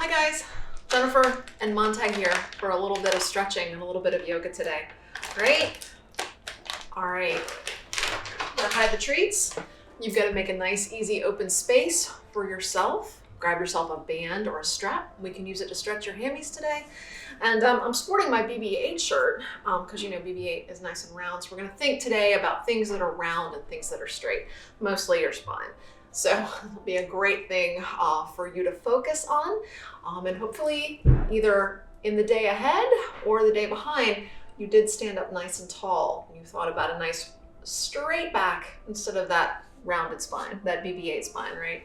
Hi guys, Jennifer and Montag here for a little bit of stretching and a little bit of yoga today. Great. All right, gonna hide the treats. You've got to make a nice, easy, open space for yourself. Grab yourself a band or a strap. We can use it to stretch your hammies today. And I'm sporting my BB-8 shirt because you know BB-8 is nice and round. So we're gonna think today about things that are round and things that are straight, mostly your spine. So it'll be a great thing for you to focus on. And hopefully either in the day ahead or the day behind, you did stand up nice and tall. You thought about a nice straight back instead of that rounded spine, that BB-8 spine, right?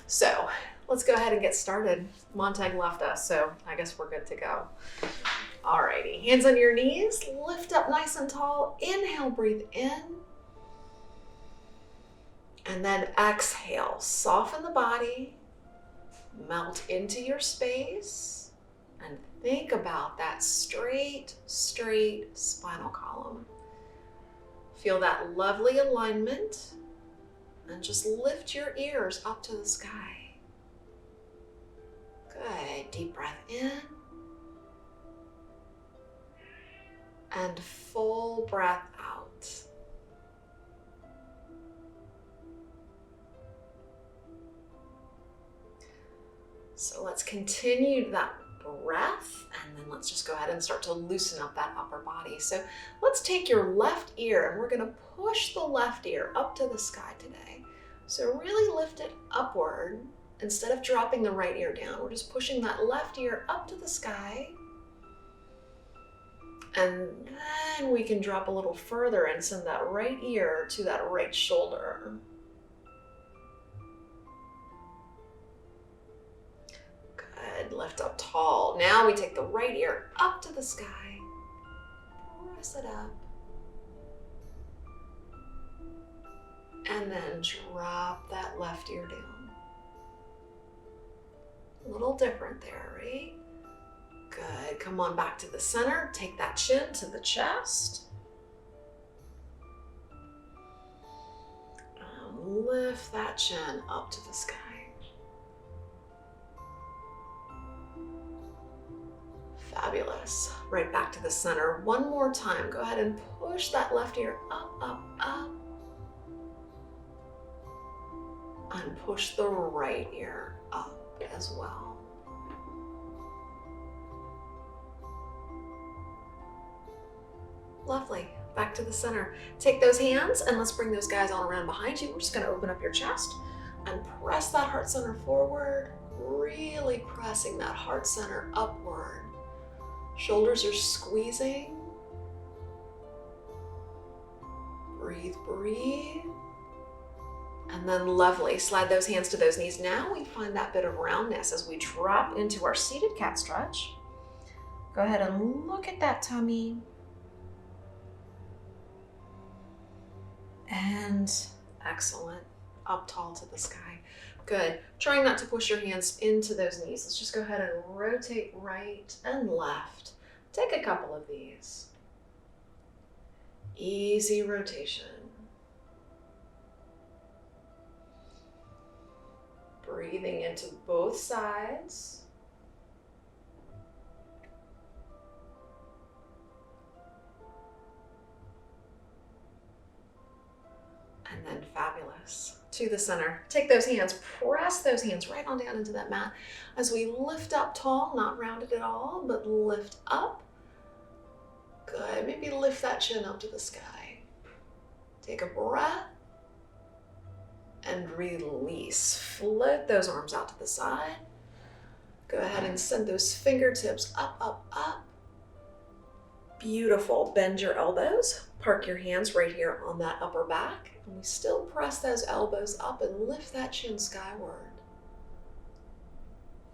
So let's go ahead and get started. Montag left us, so I guess we're good to go. Alrighty, hands on your knees, lift up nice and tall. Inhale, breathe in. And then exhale, soften the body, melt into your space, and think about that straight spinal column. Feel that lovely alignment, and just lift your ears up to the sky. Good, deep breath in, and full breath out. So let's continue that breath, and then let's just go ahead and start to loosen up that upper body. So let's take your left ear, and we're gonna push the left ear up to the sky today. So really lift it upward instead of dropping the right ear down. We're just pushing that left ear up to the sky. And then we can drop a little further and send that right ear to that right shoulder. Lift up tall. Now we take the right ear up to the sky. Press it up. And then drop that left ear down. A little different there, right? Good. Come on back to the center. Take that chin to the chest. And lift that chin up to the sky. Fabulous. Right back to the center. One more time. Go ahead and push that left ear up, up, up. And push the right ear up as well. Lovely. Back to the center. Take those hands and let's bring those guys on around behind you. We're just going to open up your chest and press that heart center forward. Really pressing that heart center upward. Shoulders are squeezing. Breathe, breathe. And then lovely, slide those hands to those knees. Now we find that bit of roundness as we drop into our seated cat stretch. Go ahead and look at that tummy. And excellent, up tall to the sky. Good. Trying not to push your hands into those knees. Let's just go ahead and rotate right and left. Take a couple of these. Easy rotation. Breathing into both sides. And then fabulous. To the center. Take those hands, press those hands right on down into that mat as we lift up tall, not rounded at all, but lift up. Good, maybe lift that chin up to the sky. Take a breath and release. Float those arms out to the side. Go ahead and send those fingertips up, up, up. Beautiful, bend your elbows. Park your hands right here on that upper back. And we still press those elbows up and lift that chin skyward.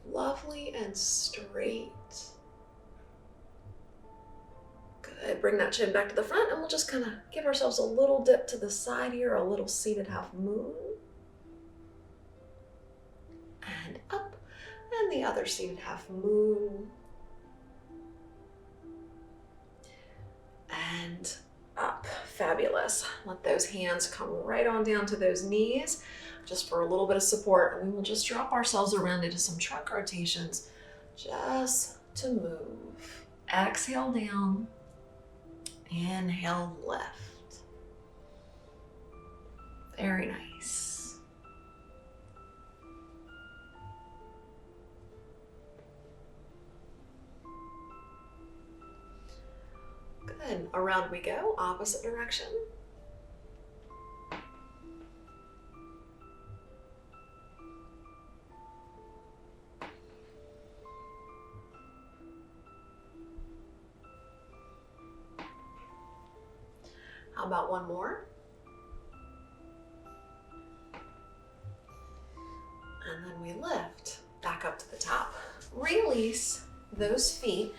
Lovely and straight. Good, bring that chin back to the front and we'll just kind of give ourselves a little dip to the side here, a little seated half moon. And up, and the other seated half moon. And up. Fabulous. Let those hands come right on down to those knees just for a little bit of support, and we will just drop ourselves around into some trunk rotations just to move. Exhale down, inhale lift. Very nice. Good, around we go, opposite direction. How about one more? And then we lift back up to the top. Release those feet,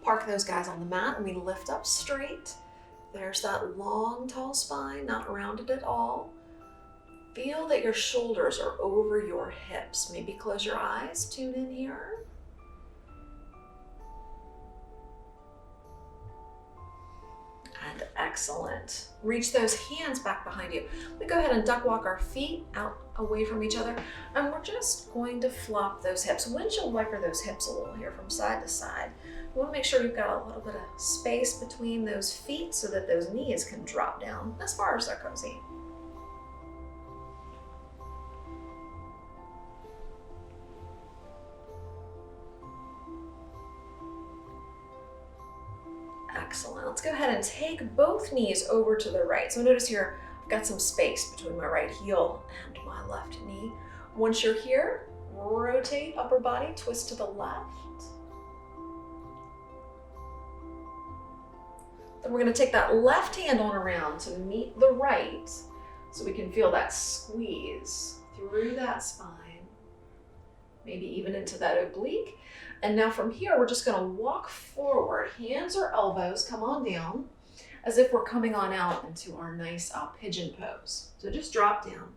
park those guys on the mat, and we lift up straight. There's that long, tall spine, not rounded at all. Feel that your shoulders are over your hips. Maybe close your eyes, tune in here. And excellent. Reach those hands back behind you. We go ahead and duck walk our feet out away from each other, and we're just going to flop those hips. Windshield wiper those hips a little here from side to side. You want to make sure you've got a little bit of space between those feet so that those knees can drop down as far as they're cozy. Excellent. Let's go ahead and take both knees over to the right. So notice here, I've got some space between my right heel and my left knee. Once you're here, rotate upper body, twist to the left. Then we're going to take that left hand on around to meet the right so we can feel that squeeze through that spine, maybe even into that oblique. And now from here, we're just gonna walk forward, hands or elbows come on down, as if we're coming on out into our nice pigeon pose. So just drop down.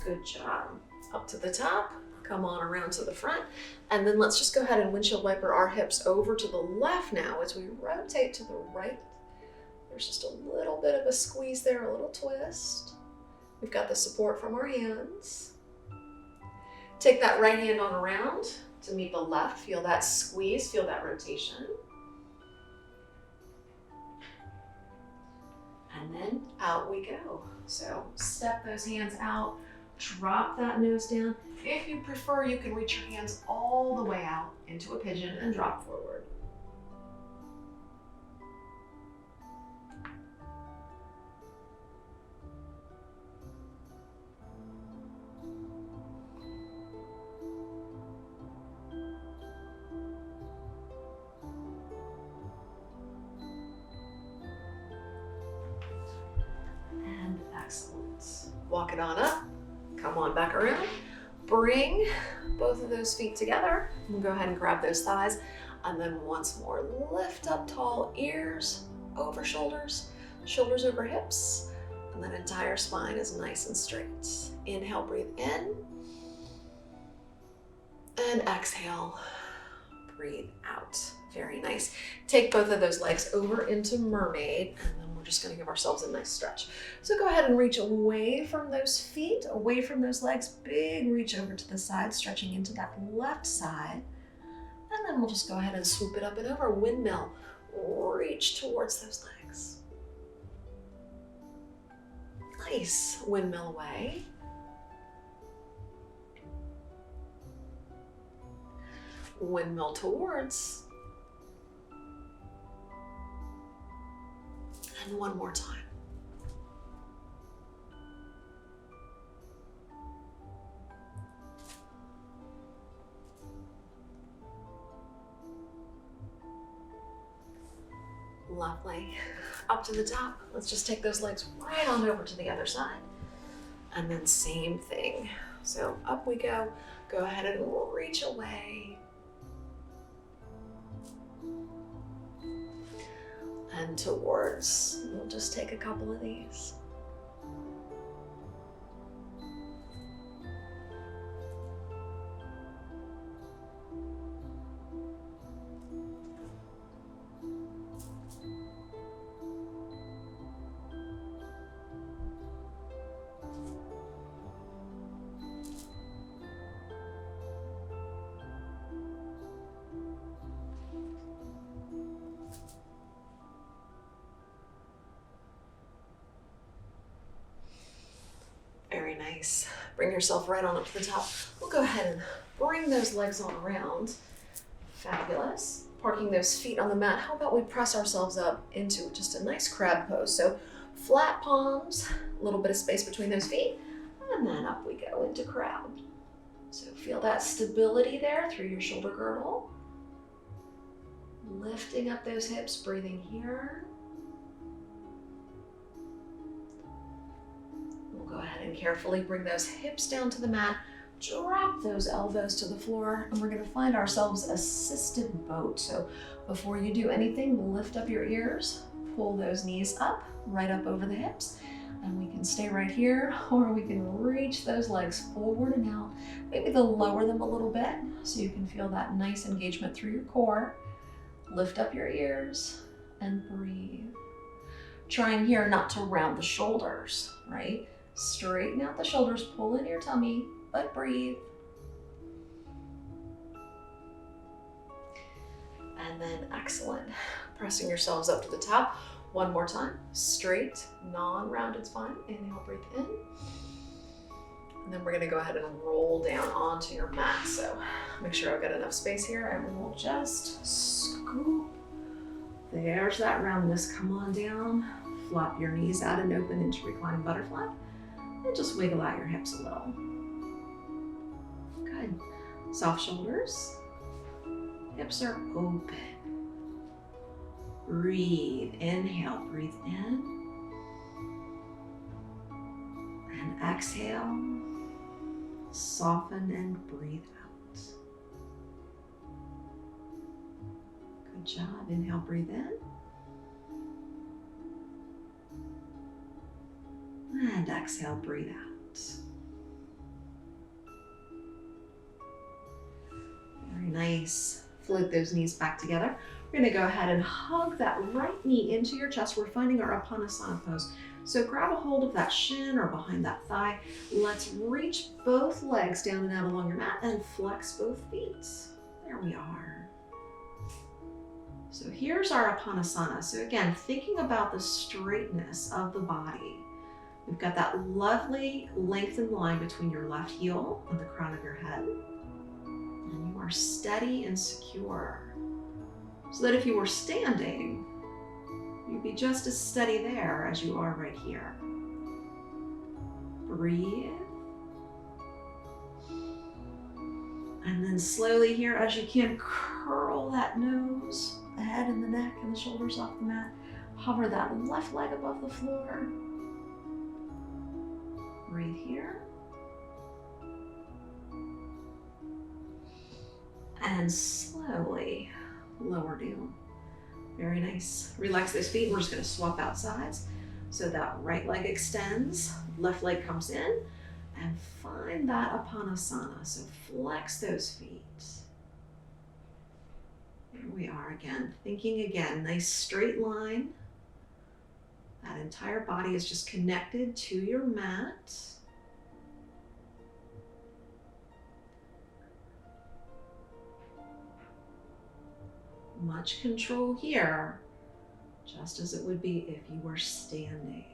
Good job. Up to the top, come on around to the front, and then let's just go ahead and windshield wiper our hips over to the left now as we rotate to the right. There's just a little bit of a squeeze there, a little twist. We've got the support from our hands. Take that right hand on around to meet the left. Feel that squeeze, feel that rotation. And then out we go. So step those hands out. Drop that nose down. If you prefer, you can reach your hands all the way out into a pigeon and drop forward. And excellent. Walk it on up. Come on back around. Bring both of those feet together. We'll go ahead and grab those thighs. And then once more, lift up tall, ears over shoulders, shoulders over hips. And that entire spine is nice and straight. Inhale, breathe in. And exhale, breathe out. Very nice. Take both of those legs over into mermaid, and then we're just going to give ourselves a nice stretch. So go ahead and reach away from those feet, away from those legs. Big reach over to the side, stretching into that left side. And then we'll just go ahead and swoop it up and over. Windmill. Reach towards those legs. Nice. Windmill away. Windmill towards. And one more time. Lovely. Up to the top. Let's just take those legs right on over to the other side. And then same thing. So up we go. Go ahead and reach away. and towards. We'll just take a couple of these. Very nice. Bring yourself right on up to the top. We'll go ahead and bring those legs on around. Fabulous. Parking those feet on the mat. How about we press ourselves up into just a nice crab pose? So flat palms, a little bit of space between those feet, and then up we go into crab. So feel that stability there through your shoulder girdle. Lifting up those hips, breathing here. Go ahead and carefully bring those hips down to the mat, drop those elbows to the floor, and we're going to find ourselves assisted boat. So before you do anything, lift up your ears, pull those knees up, right up over the hips, and we can stay right here, or we can reach those legs forward and out. Maybe they'll lower them a little bit so you can feel that nice engagement through your core. Lift up your ears and breathe. Trying here not to round the shoulders, right? Straighten out the shoulders, pull in your tummy, but breathe. And then excellent. Pressing yourselves up to the top. One more time. Straight, non-rounded spine. Inhale, breathe in. And then we're gonna go ahead and roll down onto your mat. So make sure I've got enough space here, and we will just scoop. There's that roundness. Come on down. Flop your knees out and open into reclining butterfly. And just wiggle out your hips a little. Good. Soft shoulders. Hips are open. Breathe. Inhale, breathe in. And exhale. Soften and breathe out. Good job. Inhale, breathe in. And exhale, breathe out. Very nice. Float those knees back together. We're going to go ahead and hug that right knee into your chest. We're finding our Upanasana pose. So grab a hold of that shin or behind that thigh. Let's reach both legs down and out along your mat and flex both feet. There we are. So here's our Upanasana. So again, thinking about the straightness of the body. We've got that lovely lengthened line between your left heel and the crown of your head. And you are steady and secure. So that if you were standing, you'd be just as steady there as you are right here. Breathe. And then slowly here, as you can, curl that nose, the head and the neck and the shoulders off the mat. Hover that left leg above the floor. Breathe here. And slowly lower down. Very nice. Relax those feet. We're just going to swap out sides. So that right leg extends, left leg comes in, and find that Upanasana. So flex those feet. Here we are again. Thinking again, nice straight line. That entire body is just connected to your mat. Much control here, just as it would be if you were standing.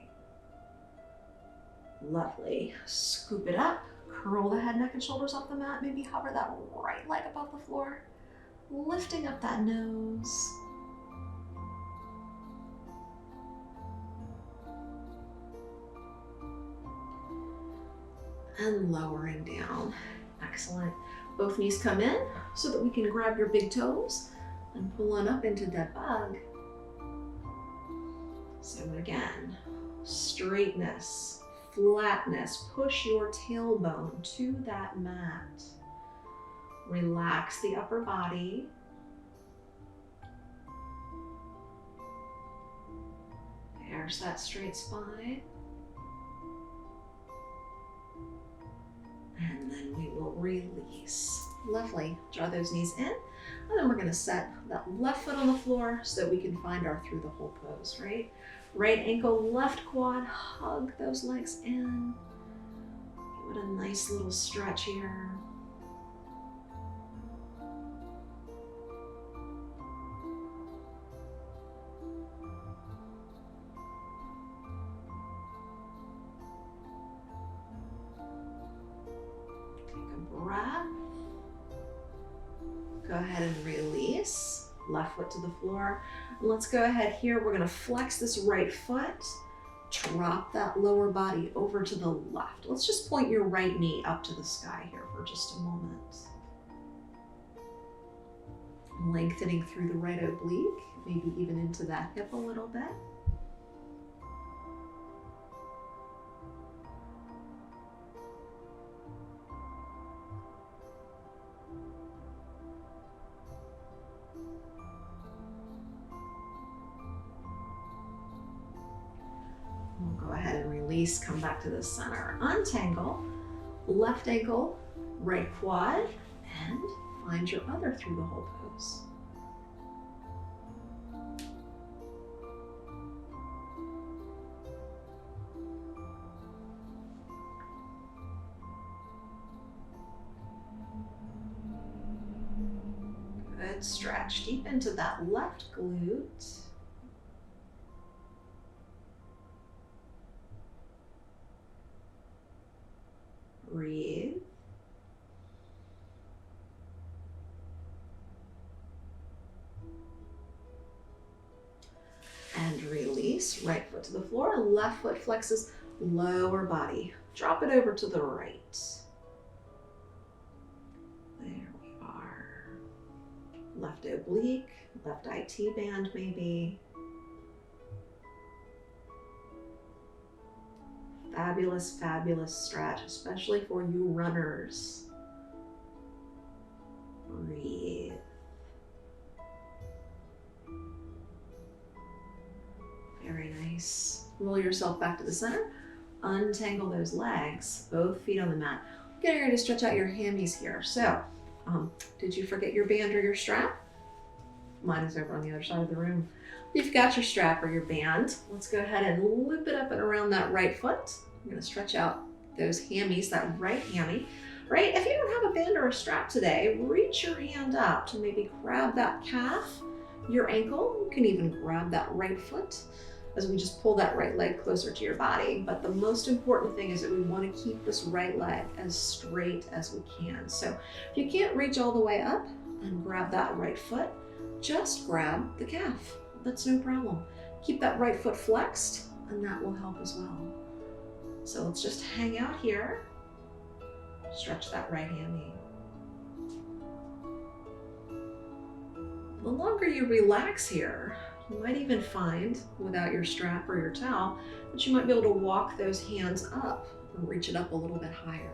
Lovely. Scoop it up, curl the head, neck, and shoulders off the mat. Maybe hover that right leg above the floor, lifting up that nose. And lowering down. Excellent. Both knees come in so that we can grab your big toes and pull on up into dead bug. So again, straightness, flatness. Push your tailbone to that mat. Relax the upper body. There's that straight spine. And then we will release. Lovely. Draw those knees in. And then we're going to set that left foot on the floor so that we can find our through the hole pose, right? Right ankle, left quad, hug those legs in. Give it a nice little stretch here. Breath. Go ahead and release. Left foot to the floor. And let's go ahead here. We're going to flex this right foot. Drop that lower body over to the left. Let's just point your right knee up to the sky here for just a moment. Lengthening through the right oblique, maybe even into that hip a little bit. We'll go ahead and release, come back to the center. Untangle, left ankle, right quad, and find your other through the hole pose. Good, stretch deep into that left glute. Breathe. And release. Right foot to the floor, left foot flexes, lower body. Drop it over to the right. There we are. Left oblique, left IT band maybe. Fabulous, fabulous stretch, especially for you runners. Breathe. Very nice. Roll yourself back to the center. Untangle those legs, both feet on the mat. Get ready to stretch out your hammies here. So, did you forget your band or your strap? Mine is over on the other side of the room. If you've got your strap or your band, let's go ahead and loop it up and around that right foot. I'm going to stretch out those hammies, that right hammy. Right? If you don't have a band or a strap today, reach your hand up to maybe grab that calf, your ankle. You can even grab that right foot as we just pull that right leg closer to your body. But the most important thing is that we want to keep this right leg as straight as we can. So if you can't reach all the way up and grab that right foot, just grab the calf. That's no problem. Keep that right foot flexed, and that will help as well. So let's just hang out here. Stretch that right hammy. The longer you relax here, you might even find, without your strap or your towel, that you might be able to walk those hands up and reach it up a little bit higher.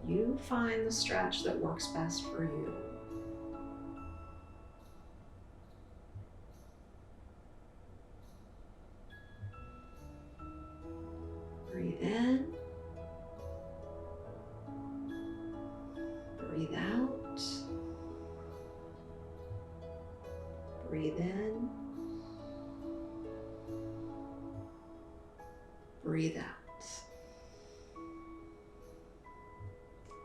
You find the stretch that works best for you. Breathe in. Breathe out. Breathe in. Breathe out.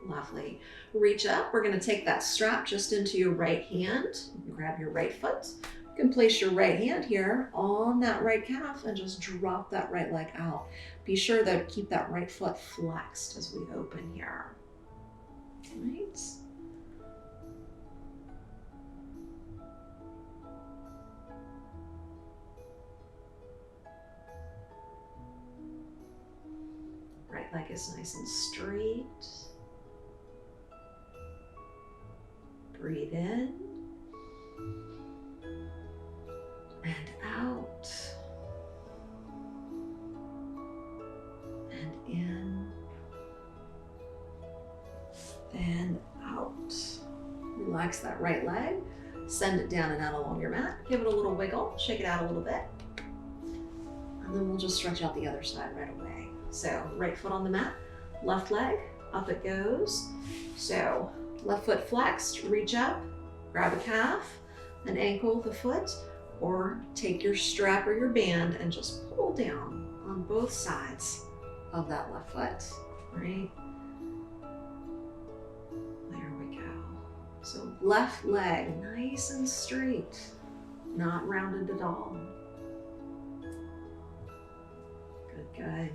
Lovely. Reach up. We're going to take that strap just into your right hand. You can grab your right foot. You can place your right hand here on that right calf and just drop that right leg out. Be sure to keep that right foot flexed as we open here. Right. Right leg is nice and straight. Breathe in and out and in and out. Relax that right leg. Send it down and out along your mat. Give it a little wiggle. Shake it out a little bit. And then we'll just stretch out the other side right away. So right foot on the mat, left leg, up it goes. So left foot flexed, reach up, grab a calf, an ankle, the foot, or take your strap or your band and just pull down on both sides of that left foot, right? There we go. So left leg nice and straight, not rounded at all. Good, good.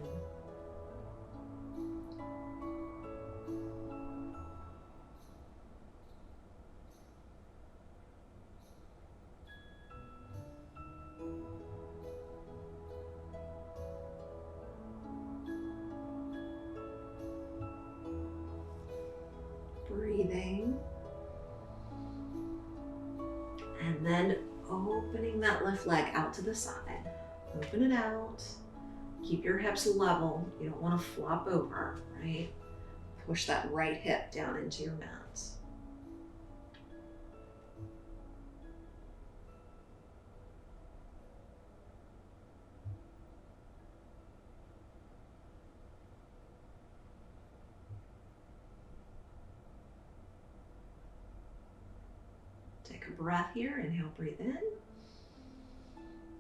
Breathing. And then opening that left leg out to the side. Open it out. Keep your hips level. You don't want to flop over, right? Push that right hip down into your mat. Take a breath here. Inhale, breathe in.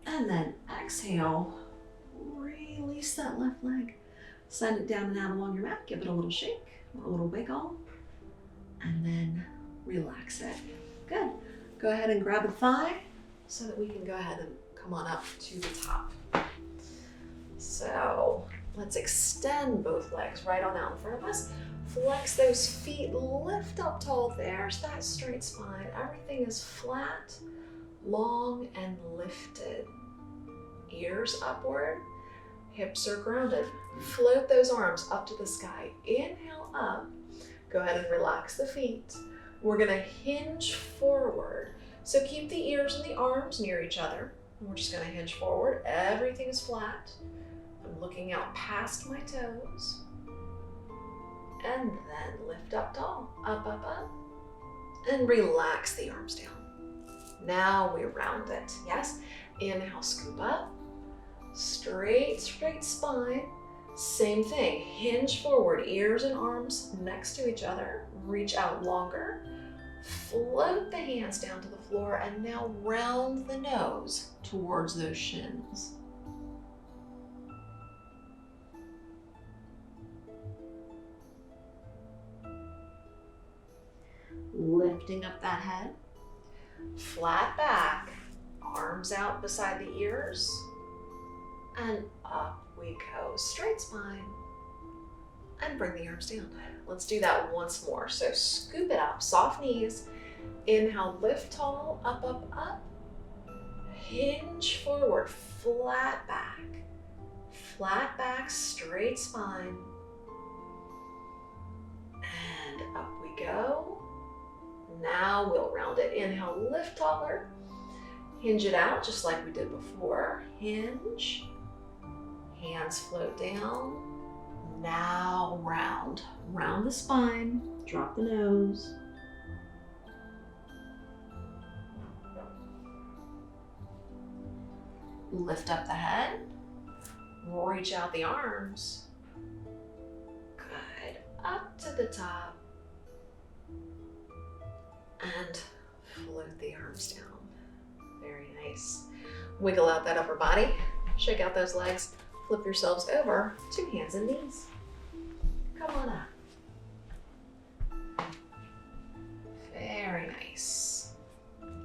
And then exhale. Release that left leg. Send it down and out along your mat. Give it a little shake, a little wiggle, and then relax it. Good. Go ahead and grab a thigh so that we can go ahead and come on up to the top. So let's extend both legs right on out in front of us. Flex those feet, lift up tall. There's that straight spine. Everything is flat, long, and lifted. Ears upward, hips are grounded. Float those arms up to the sky. Inhale up. Go ahead and relax the feet. We're gonna hinge forward. So keep the ears and the arms near each other. And we're just gonna hinge forward. Everything is flat. I'm looking out past my toes. And then lift up tall, up, up, up. And relax the arms down. Now we round it, yes? Inhale, scoop up. Straight spine. Same thing, hinge forward, ears and arms next to each other. Reach out longer. Float the hands down to the floor and now round the nose towards those shins. Lifting up that head, flat back, arms out beside the ears, and up we go, straight spine, and bring the arms down. Let's do that once more. So scoop it up, soft knees, inhale, lift tall, up, up, up, hinge forward, flat back, straight spine, and up we go. Now we'll round it. Inhale, lift taller. Hinge it out just like we did before. Hinge. Hands float down. Now round. Round the spine. Drop the nose. Lift up the head. Reach out the arms. Good. Up to the top. And float the arms down. Very nice. Wiggle out that upper body. Shake out those legs. Flip yourselves over to hands and knees. Come on up. Very nice.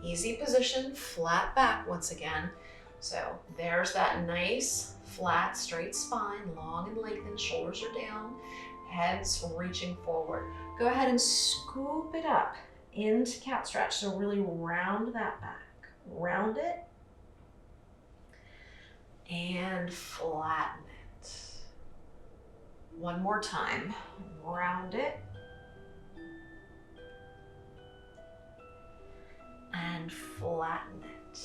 Easy position, flat back once again. So there's that nice, flat, straight spine, long and lengthened, shoulders are down, heads reaching forward. Go ahead and scoop it up into cat stretch. So really round that back. Round it and flatten it. One more time. Round it and flatten it.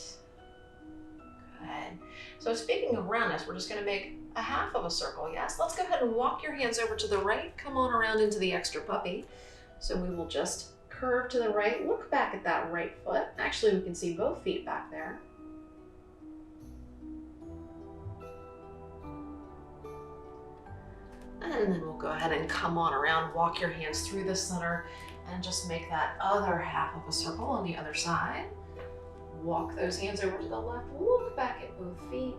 Good. So speaking of roundness, we're just going to make a half of a circle, yes? Let's go ahead and walk your hands over to the right. Come on around into the extra puppy. So we will just curve to the right. Look back at that right foot. Actually, we can see both feet back there. And then we'll go ahead and come on around, walk your hands through the center, and just make that other half of a circle on the other side. Walk those hands over to the left, look back at both feet.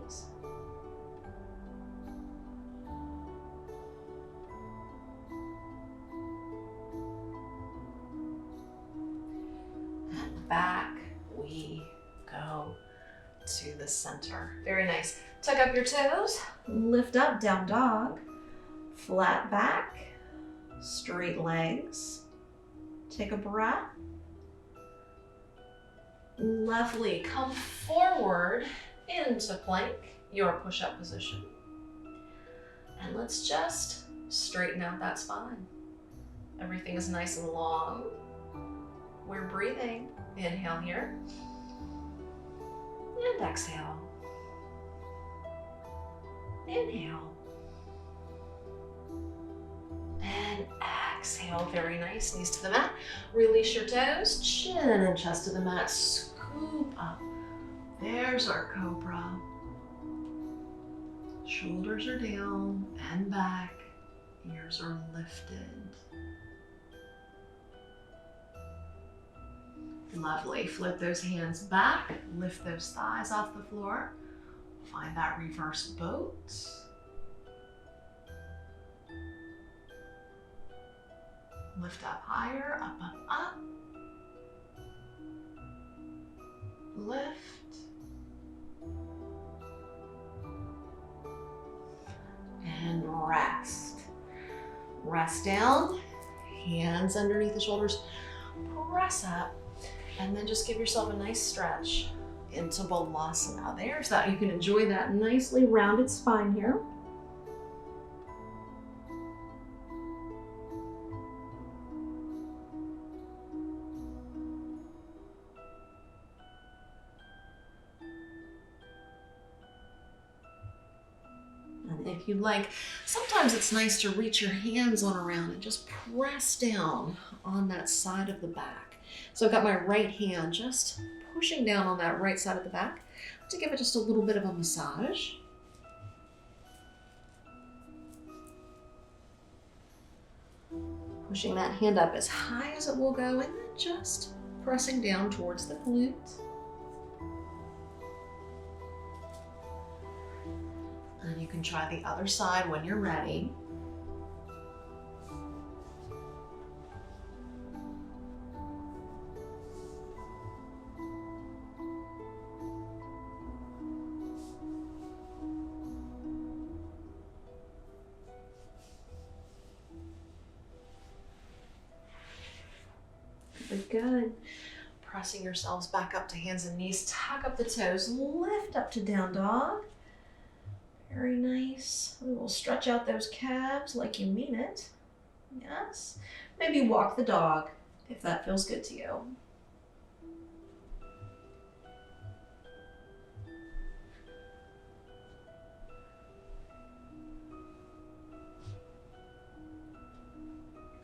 And back we go to the center. Very nice. Tuck up your toes, lift up, down dog, flat back, straight legs. Take a breath. Lovely. Come forward into plank, your push-up position. And let's just straighten out that spine. Everything is nice and long. We're breathing. Inhale here. And exhale. Inhale. And exhale, very nice, knees to the mat. Release your toes, chin and chest to the mat, scoop up. There's our cobra. Shoulders are down and back, ears are lifted. Lovely, flip those hands back, lift those thighs off the floor. Find that reverse boat. Lift up higher, up, up, up. Lift. And rest. Rest down, hands underneath the shoulders, press up, and then just give yourself a nice stretch into Balasana. There's that. You can enjoy that nicely rounded spine here. If you'd like, sometimes it's nice to reach your hands on around and just press down on that side of the back. So I've got my right hand just pushing down on that right side of the back to give it just a little bit of a massage. Pushing that hand up as high as it will go and then just pressing down towards the glute. And you can try the other side when you're ready. Very good. Pressing yourselves back up to hands and knees. Tuck up the toes. Lift up to down dog. Very nice. We will stretch out those calves like you mean it. Yes. Maybe walk the dog if that feels good to you.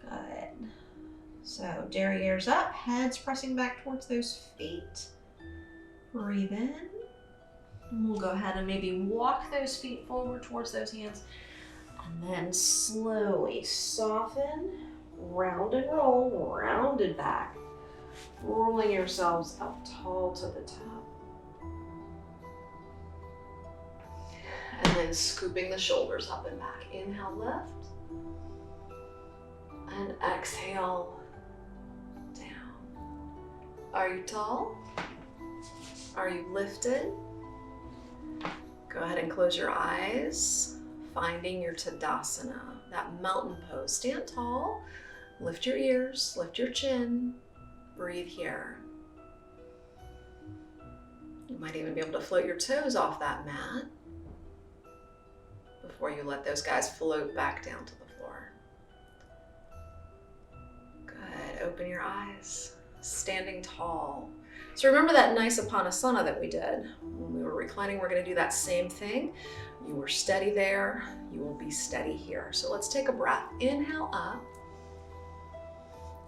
Good. So derrieres up, heads pressing back towards those feet. Breathe in. And we'll go ahead and maybe walk those feet forward towards those hands. And then slowly soften, round and roll, rounded back. Rolling yourselves up tall to the top. And then scooping the shoulders up and back. Inhale, lift. And exhale, down. Are you tall? Are you lifted? Go ahead and close your eyes, finding your Tadasana, that mountain pose. Stand tall, lift your ears, lift your chin, breathe here. You might even be able to float your toes off that mat before you let those guys float back down to the floor. Good, open your eyes, standing tall. So remember that nice Apanasana that we did when we were reclining. We're going to do that same thing. You were steady there. You will be steady here. So let's take a breath. Inhale up.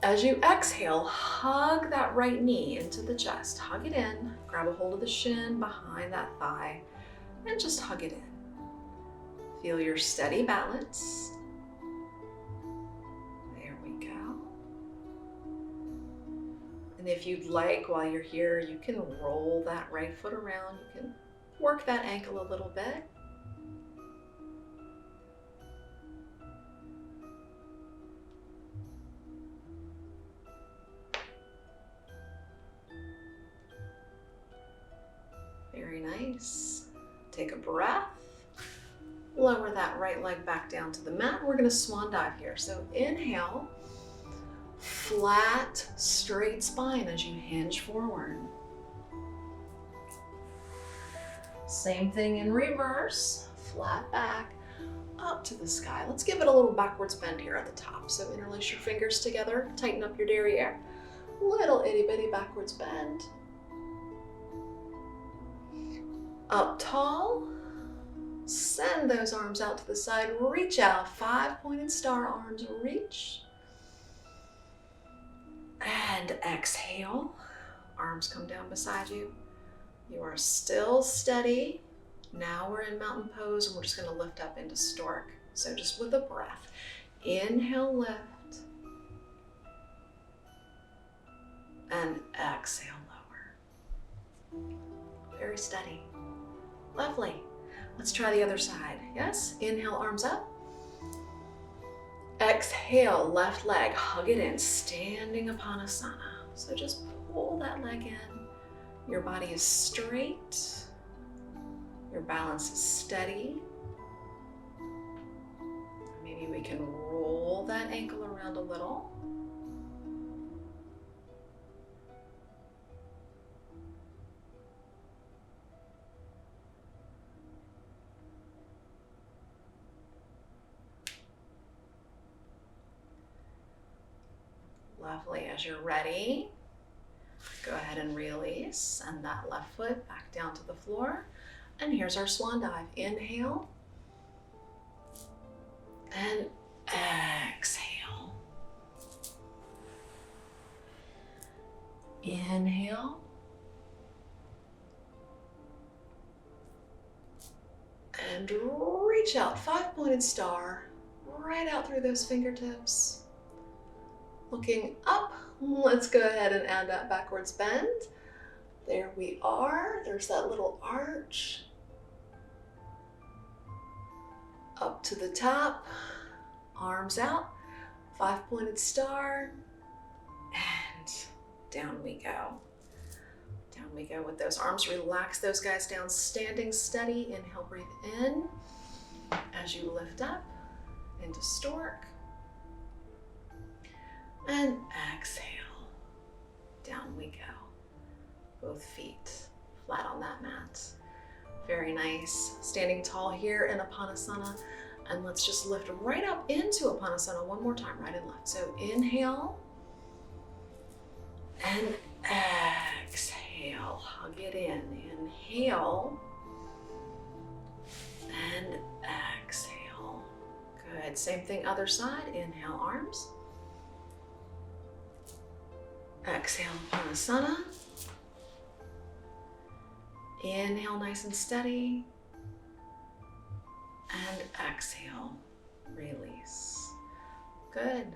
As you exhale, hug that right knee into the chest. Hug it in, grab a hold of the shin behind that thigh, and just hug it in. Feel your steady balance. There we go. And if you'd like, while you're here, you can roll that right foot around. You can work that ankle a little bit. Very nice. Take a breath. Lower that right leg back down to the mat. We're going to swan dive here. So inhale, flat, straight spine as you hinge forward. Same thing in reverse, flat back, up to the sky. Let's give it a little backwards bend here at the top. So interlace your fingers together, tighten up your derriere. Little itty bitty backwards bend. Up tall, send those arms out to the side, reach out, 5-pointed star arms, reach. And exhale, arms come down beside you. You are still steady. Now we're in mountain pose and we're just gonna lift up into stork. So just with a breath, inhale, lift, and exhale, lower. Very steady. Lovely. Let's try the other side. Yes, inhale, arms up. Exhale, left leg, hug it in, standing Upanasana. So just pull that leg in. Your body is straight. Your balance is steady. Maybe we can roll that ankle around a little. Lovely. As you're ready, go ahead and release. Send that left foot back down to the floor. And here's our swan dive. Inhale. And exhale. Inhale. And reach out, 5-pointed star, right out through those fingertips. Looking up, let's go ahead and add that backwards bend. There we are, there's that little arch. Up to the top, arms out, 5-pointed star, and down we go. Down we go with those arms. Relax those guys down, standing steady. Inhale, breathe in as you lift up into stork. And exhale, down we go. Both feet flat on that mat. Very nice. Standing tall here in Upanasana. And let's just lift right up into Upanasana one more time, right and left. So inhale and exhale, hug it in. Inhale and exhale. Good. Same thing, other side. Inhale, arms. Exhale, Upanasana. Inhale, nice and steady. And exhale, release. Good.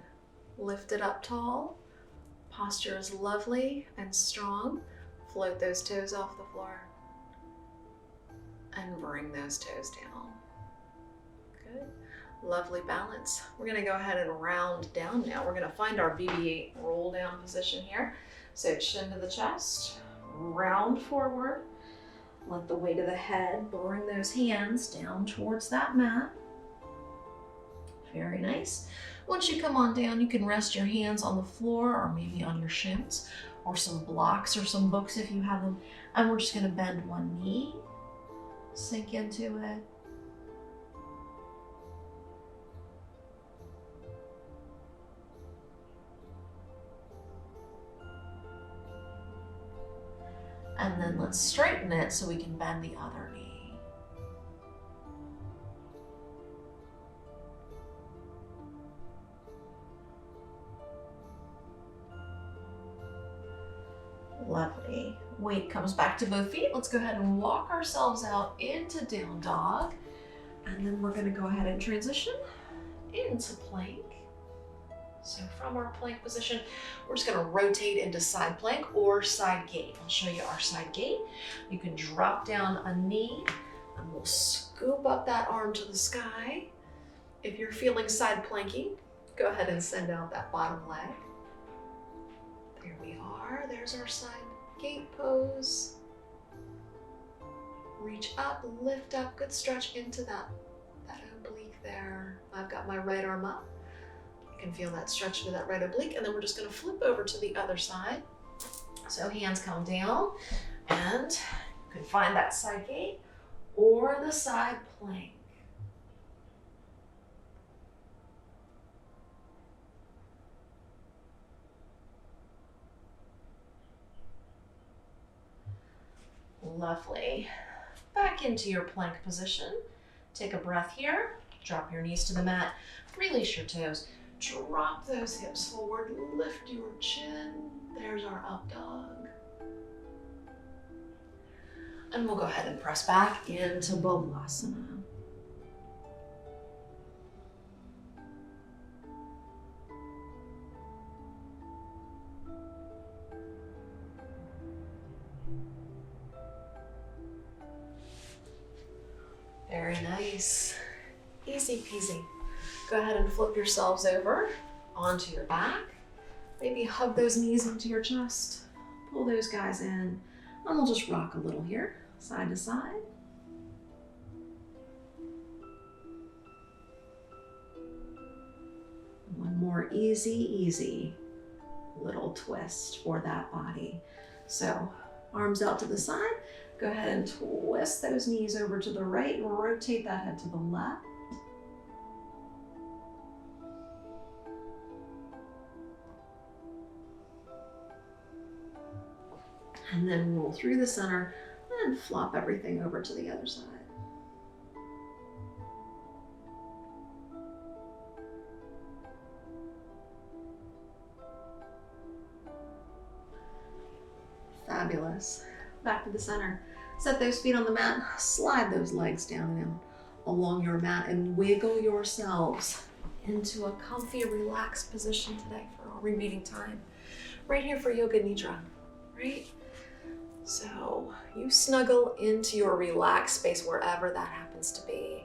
Lift it up tall. Posture is lovely and strong. Float those toes off the floor. And bring those toes down. Good. Lovely balance. We're gonna go ahead and round down now. We're gonna find our BB-8 roll down position here. So chin to the chest, round forward. Let the weight of the head bring those hands down towards that mat. Very nice. Once you come on down, you can rest your hands on the floor or maybe on your shins or some blocks or some books if you have them. And we're just gonna bend one knee, sink into it. And then let's straighten it so we can bend the other knee. Lovely. Weight comes back to both feet. Let's go ahead and walk ourselves out into down dog. And then we're gonna go ahead and transition into plank. So from our plank position, we're just gonna rotate into side plank or side gate. I'll show you our side gate. You can drop down a knee and we'll scoop up that arm to the sky. If you're feeling side planking, go ahead and send out that bottom leg. There we are, there's our side gate pose. Reach up, lift up, good stretch into that oblique there. I've got my right arm up. You can feel that stretch to that right oblique, and then we're just gonna flip over to the other side. So hands come down, and you can find that side gate or the side plank. Lovely. Back into your plank position. Take a breath here. Drop your knees to the mat. Release your toes. Drop those hips forward. Lift your chin. There's our up dog. And we'll go ahead and press back into Balasana. Very nice. Easy peasy. Go ahead and flip yourselves over onto your back. Maybe hug those knees into your chest. Pull those guys in. And we'll just rock a little here, side to side. One more easy little twist for that body. So arms out to the side. Go ahead and twist those knees over to the right and rotate that head to the left. And then roll through the center and flop everything over to the other side. Fabulous. Back to the center. Set those feet on the mat, slide those legs down and out along your mat and wiggle yourselves into a comfy, relaxed position today for our remaining time. Right here for Yoga Nidra, right? So you snuggle into your relaxed space wherever that happens to be.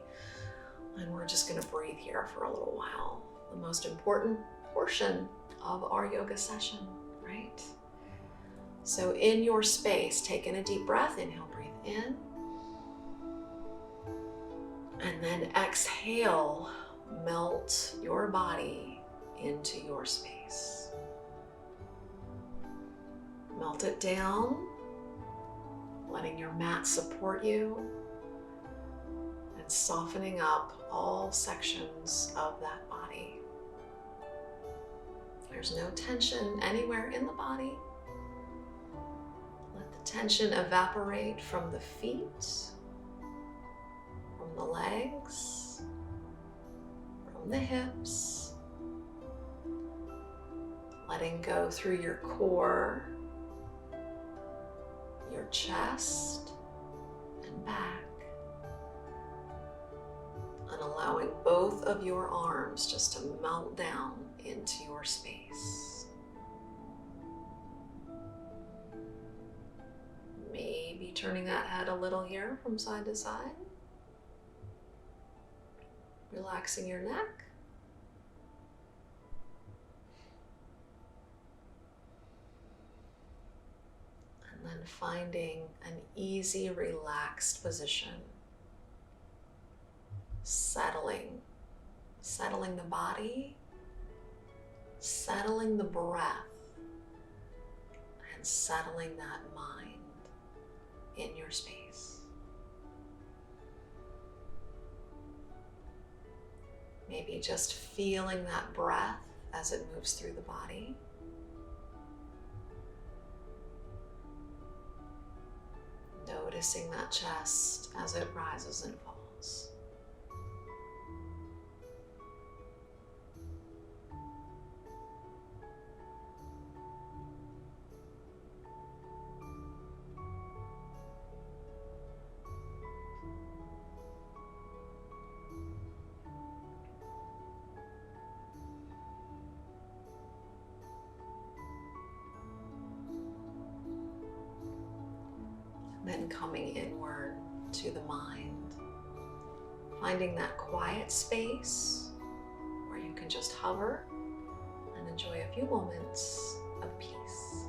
And we're just gonna breathe here for a little while. The most important portion of our yoga session, right? So in your space, take in a deep breath. Inhale, breathe in. And then exhale, melt your body into your space. Melt it down, letting your mat support you and softening up all sections of that body. There's no tension anywhere in the body. Tension evaporate from the feet, from the legs, from the hips, letting go through your core, your chest, and back, and allowing both of your arms just to melt down into your space. Maybe turning that head a little here from side to side. Relaxing your neck. And then finding an easy, relaxed position. Settling the body, settling the breath, and settling that mind in your space. Maybe just feeling that breath as it moves through the body. Noticing that chest as it rises and falls. then coming inward to the mind, finding that quiet space where you can just hover and enjoy a few moments of peace.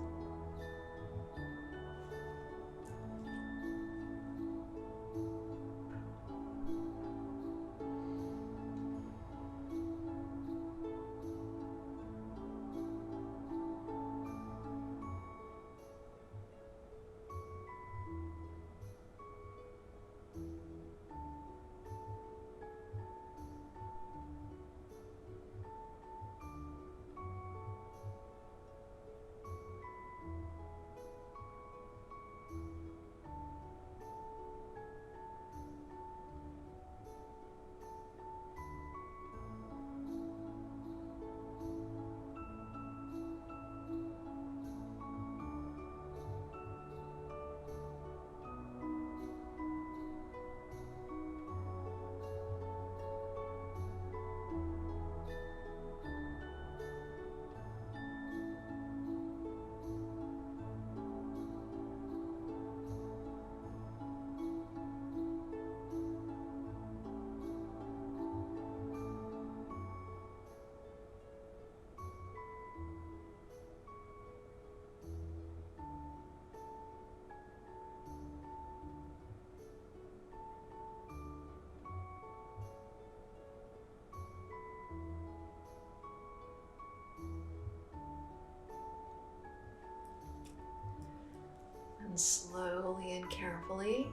And slowly and carefully,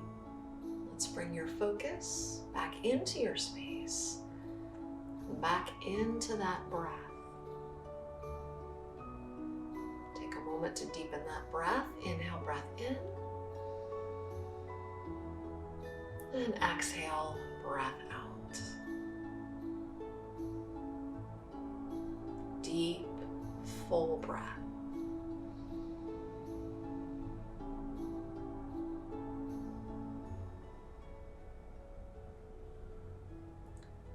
let's bring your focus back into your space, back into that breath. Take a moment to deepen that breath. Inhale, breath in. And exhale, breath out. Deep, full breath.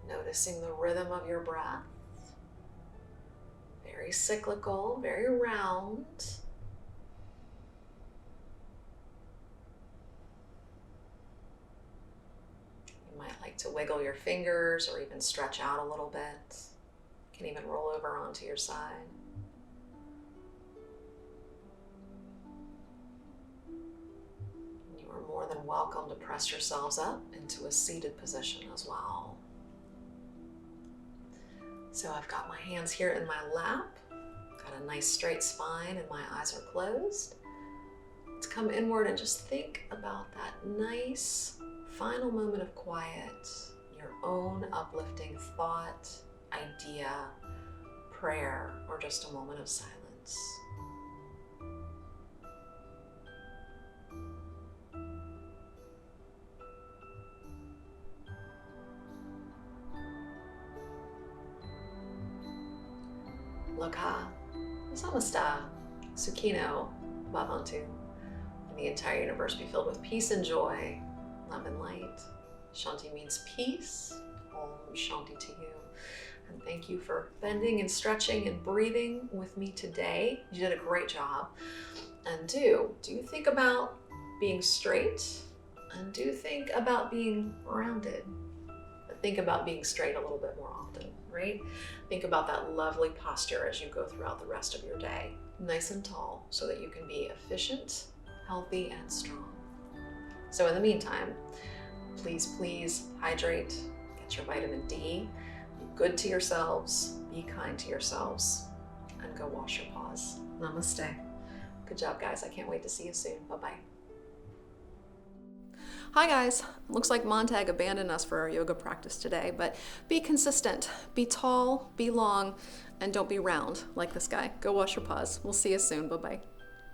Noticing the rhythm of your breath. Very cyclical, very round. You might like to wiggle your fingers or even stretch out a little bit. You can even roll over onto your side. You are more than welcome to press yourselves up into a seated position as well. So I've got my hands here in my lap, got a nice straight spine and my eyes are closed. Let's come inward and just think about that nice final moment of quiet, your own uplifting thought, idea, prayer, or just a moment of silence. Lokha, Samasta, Sukhino, Bhavantu. And the entire universe be filled with peace and joy, love and light. Shanti means peace. Om Shanti to you. And thank you for bending and stretching and breathing with me today. You did a great job. And do think about being straight, and do think about being rounded. But think about being straight a little bit more often, right? Think about that lovely posture as you go throughout the rest of your day. Nice and tall so that you can be efficient, healthy, and strong. So in the meantime, please hydrate, get your vitamin D, be good to yourselves, be kind to yourselves, and go wash your paws. Namaste. Good job, guys. I can't wait to see you soon. Bye-bye. Hi guys, looks like Montag abandoned us for our yoga practice today, but be consistent, be tall, be long, and don't be round like this guy. Go wash your paws. We'll see you soon. Bye-bye.